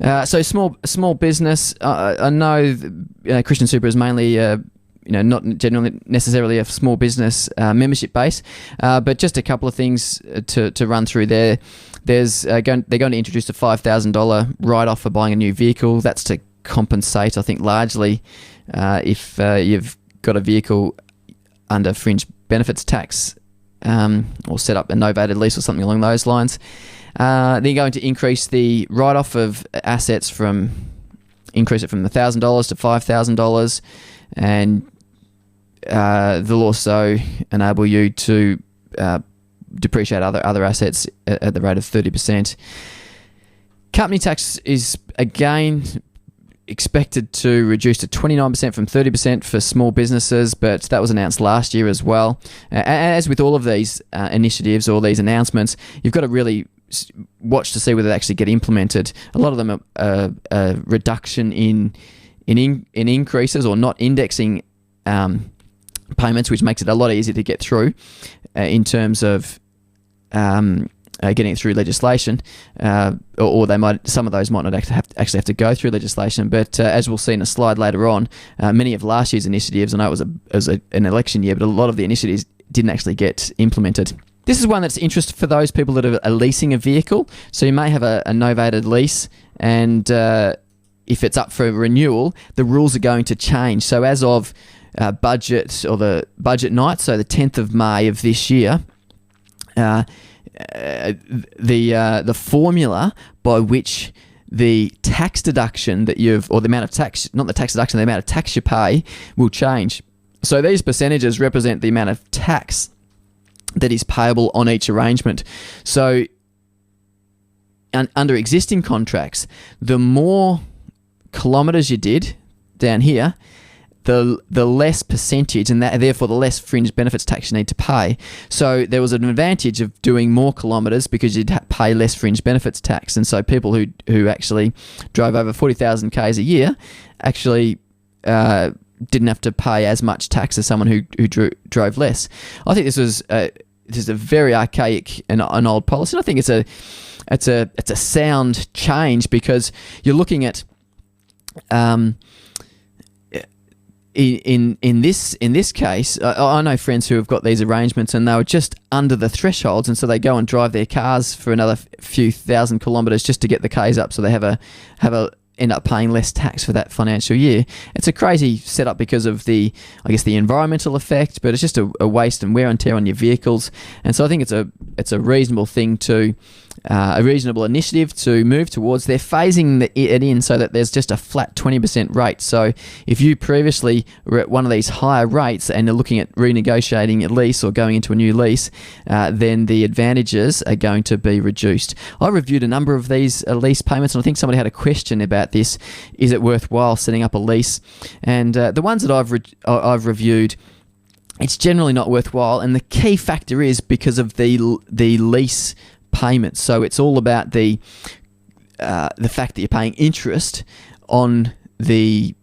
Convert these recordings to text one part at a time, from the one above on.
So small business. I know Christian Super is mainly not generally necessarily a small business membership base, but just a couple of things to run through there. They're going to introduce a $5,000 write-off for buying a new vehicle. That's to compensate, I think, largely if you've got a vehicle under fringe benefits tax or set up a novated lease or something along those lines. They're going to increase the write-off of assets increase it from $1,000 to $5,000, and they'll also enable you to depreciate other assets at the rate of 30%. Company tax is again expected to reduce to 29% from 30% for small businesses, but that was announced last year as well. As with all of these initiatives or these announcements, you've got to really watch to see whether they actually get implemented. A lot of them are a reduction in increases or not indexing payments, which makes it a lot easier to get through in terms of getting it through legislation, or some of those might not actually have to go through legislation. But as we'll see in a slide later on, many of last year's initiatives, I know it was an election year, but a lot of the initiatives didn't actually get implemented. This is one that's interest for those people that are leasing a vehicle. So you may have a novated lease, and if it's up for renewal, the rules are going to change. So as of budget or the budget night, so the 10th of May of this year, the formula by which the tax deduction that or the amount of tax, not the tax deduction, the amount of tax you pay will change. So these percentages represent the amount of tax that is payable on each arrangement. So under existing contracts, the more kilometres you did down here, the less percentage, and therefore the less fringe benefits tax you need to pay. So there was an advantage of doing more kilometres because you'd pay less fringe benefits tax. And so people who actually drove over 40,000 Ks a year actually didn't have to pay as much tax as someone who drove less. I think this is a very archaic and an old policy. And I think it's a sound change, because you're looking at in this case, I know friends who have got these arrangements and they were just under the thresholds, and so they go and drive their cars for another few thousand kilometres just to get the Ks up, so they end up paying less tax for that financial year. It's a crazy setup because of the environmental effect, but it's just a waste and wear and tear on your vehicles. And so I think it's a reasonable thing a reasonable initiative to move towards. They're phasing it in so that there's just a flat 20% rate. So if you previously were at one of these higher rates and are looking at renegotiating a lease or going into a new lease, then the advantages are going to be reduced. I reviewed a number of these lease payments, and I think somebody had a question about this. Is it worthwhile setting up a lease? And the ones that I've reviewed, it's generally not worthwhile, and the key factor is because of the lease payments. So it's all about the fact that you're paying interest on the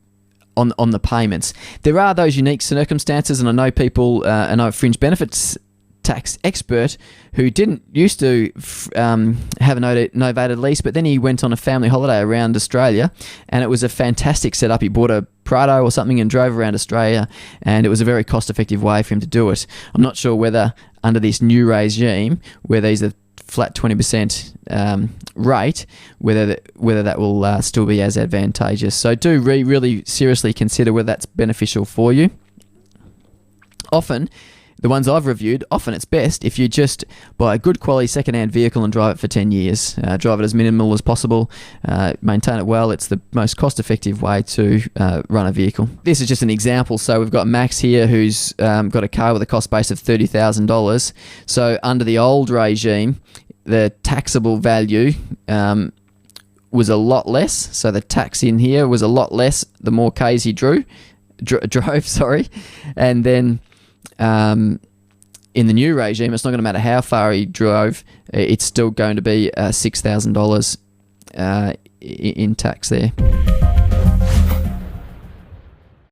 payments. There are those unique circumstances, and I know people, I know a fringe benefits tax expert who didn't used to have a novated lease, but then he went on a family holiday around Australia, and it was a fantastic setup. He bought a Prado or something and drove around Australia, and it was a very cost-effective way for him to do it. I'm not sure whether under this new regime, where these are flat 20% rate, whether that will still be as advantageous. So do really seriously consider whether that's beneficial for you. Often, the ones I've reviewed, it's best if you just buy a good quality second-hand vehicle and drive it for 10 years. Drive it as minimal as possible, maintain it well. It's the most cost-effective way to run a vehicle. This is just an example. So we've got Max here, who's got a car with a cost base of $30,000. So under the old regime, the taxable value was a lot less. So the tax in here was a lot less the more Ks he drove. And then in the new regime, it's not going to matter how far he drove, it's still going to be $6,000 in tax there.